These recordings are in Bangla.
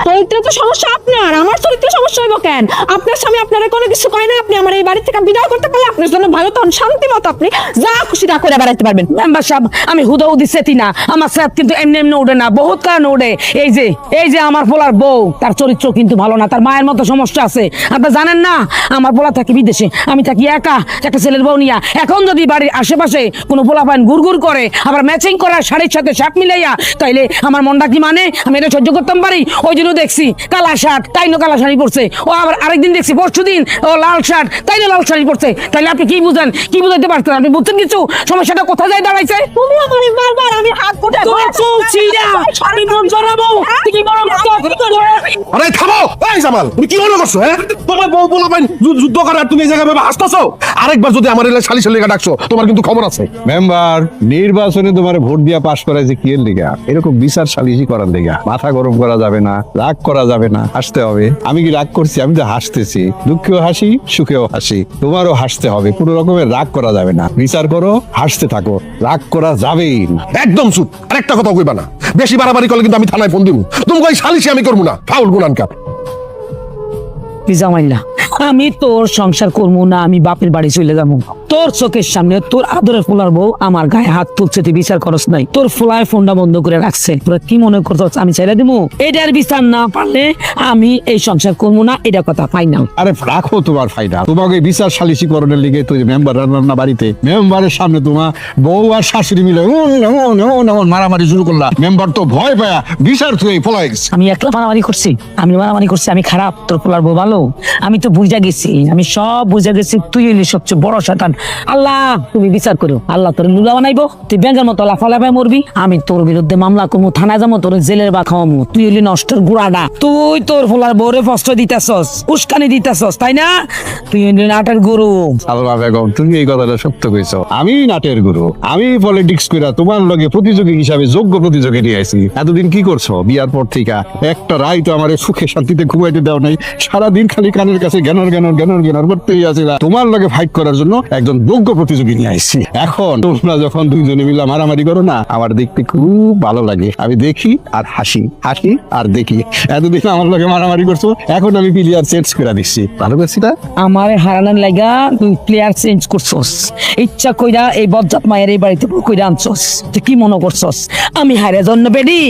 চরিত্রে তো সমস্যা আপনার, আমার চরিত্রে সমস্যা হইব কেন? আপনার স্বামী আপনারা কোনো কিছু কয় না, আপনি আমার এই বাড়ি থেকে বিদায় করতে পারলে আপনার জন্য ভালো, তখন শান্তি মতো আপনি যা খুশি তা করে বেড়াতে পারবেন। মেম্বার সাহেব, আমি হুদাহুদি সেটি না, আমার সাহেব কিন্তু এমনি এমনি ওঠে না, বহুত কারণ ওঠে। এই যে আমার পোলার বউ, তার চরিত্র কিন্তু ভালো না, তার মায়ের মতো সমস্যা আছে। আপনি জানেন না, আমার পোলা থাকি বিদেশে, আমি থাকি একা একটা ছেলের বউ নিয়া। এখন যদি বাড়ির আশেপাশে কোনো পোলা পান গুড় করে, আবার ম্যাচিং করা শাড়ির সাথে শার্ট মিলাইয়া, তাইলে আমার মনটা কি মানে? আমি এটা সহ্য করতাম পারি? ওই জন্য দেখছি কালা শার্ট, তাইনো কালা শাড়ি পরছে। ও আবার আরেকদিন দেখছি পরশুদিন ও লাল শার্ট, তাইলে লাল শাড়ি পরছে। তাইলে আপনি কি বুঝেন? কি বুঝাইতে পারতেন? আপনি বুঝছেন কিছু? সমস্যাটা কোথায় যায় দাঁড়াইছে? তুমি আমার বারবার আমি হাত উঠে আমি মন জড়াবো, তুই কি বড় আরে থামো! এই জামাল, তুমি কি মনে করছো? হ্যাঁ, তোমার বউ বলা পাইন যুদ্ধ করে আর তুমি এই জায়গায় ভাবে হাসতেছো। আরেকবার যদি আমার এলাকায় সালিশের লেখা ডাকছো, তোমার কিন্তু খবর আছে। মেম্বার, নির্বাচনে তোমার ভোট দিয়া পাশ করাইছে কি এর লিগা? এরকম বিচার সালিশি করার লিগা। মাথা গরম করা যাবে না, রাগ করা যাবে না, হাসতে হবে। আমি কি রাগ করছি? আমি তো হাসতেছি, দুঃখেও হাসি, সুখেও হাসি। তোমারও হাসতে হবে, কোনো রকমের রাগ করা যাবে না। বিচার করো, হাসতে থাকো, রাগ করা যাবেই না। একদম চুপ। আরেকটা কথা কইবা না, বেশি বাড়াবাড়ি করলে কিন্তু আমি থানায় ফোন দিব। তুমি কই সালিশি আমি করবো না, ফাউল গুনানকার। জামাইল্লা, আমি তোর সংসার করবো না, আমি বাপের বাড়ি চলে যাবো। তোর চোখের সামনে তোর আদরের ফোলার বউ আমার গায়ে হাত তুলছে, তুই বিচার করস নাই। তোর ফোলায় ফোনটা বন্ধ করে রাখছে। তোরা কি মনে করছ আমি চাইলে দিব? এটার বিচার না পারলে আমি এই সংসার করবো না, এটা কথা ফাইনাল। আরে রাখো তোমার ফাইনাল। তোমাকে বিচার সালিশি করণের লিগে তুই মেম্বার রান্না বাড়িতে মেম্বারের সামনে তোমার বউ আর শাশুড়ি মিলে মারামারি শুরু করলা। মেম্বার তো ভয় পায়া বিচার তুই পলাই গেছে। আমি একলা মারামারি করছি? আমি খারাপ? তোর পোলার বউ ভালো? আমি তো বুঝা গেছি, আমি সব বুঝা গেছি। তুই হইলি সবচেয়ে বড় শয়তান। আল্লাহ, তুমি বিচার করো। আল্লাহ তোর লুলা বানাইবো, তুই ব্যাঙ্গের মতো লাফালাফায় মরবি। আমি তোর বিরুদ্ধে মামলা করবো, থানায় যাবো, তোর জেলের বা খাওয়াবো। তুই হইলি নষ্টের গুড়াডা। তুই তোর পোলার বউরে কষ্ট দিতেছস, উস্কানি দিতেছস, তাই না? তুই হইলি নাটের গুরু। সালমা বেগম, তুমি এই কথাটা সত্য কইছো। আমি নাটের গুরু, আমি পলিটিক্স কইরা তোমার লগে প্রতিযোগী হিসাবে যোগ্য প্রতিযোগী নিয়ে আইছি। এতদিন কি করছো? বিয়ার পর থেকে একটা রায় তো আমার সুখে শান্তিতে ঘুমাইতে দাও নাই। সারাদিন খালি কানের কাছে জ্ঞানর করতেই আছিলা। তোমার লগে ফাইট করার জন্য একজন যোগ্য প্রতিযোগী নিয়ে আইছি। এখন তোমরা যখন দুইজনে মিলে মারামারি করো না, আমার দেখতে খুব ভালো লাগে। আমি দেখি আর হাসি আর দেখি। এতদিন আমার লগে মারামারি করছো, এখন আমি প্লেয়ার চেঞ্জ করে দিচ্ছি। ভালো করছি না? আমার হারানোর লাগা তুই প্লেয়ার চেঞ্জ করছস, ইচ্ছা কইরা এই বজ্জাত মায়ের এই বাড়িতে কইরা আনছস। তুই কি মনে করছস আমি হারে জন্য বেডি?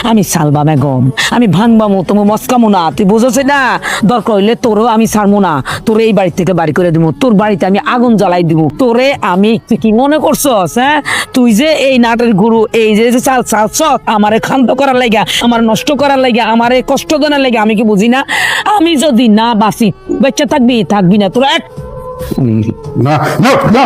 আমি সালবা বেগম, আমি ভাঙবামু, তুমি মস্কামু না। তুই বুঝছ না? দরকার হইলে তোরও আমি ছাড়বো না, তোর এই বাড়ি থেকে বাড়ি করে দিব। তোর বাড়িতে আমি আগুন জ্বালাই দিব। তোরে আমি, তুই কি মনে করছস? হ্যাঁ, তুই যে এই নাটের গুরু, এই যে চাল আমারে ক্ষান্ত করার লাগা, আমার নষ্ট করার লাগা, আমারে কষ্ট দেওয়ার লাগা, আমি কি বুঝি না? আমি যদি না বাঁচি, বাচ্চা থাকবি না তোরা। না না না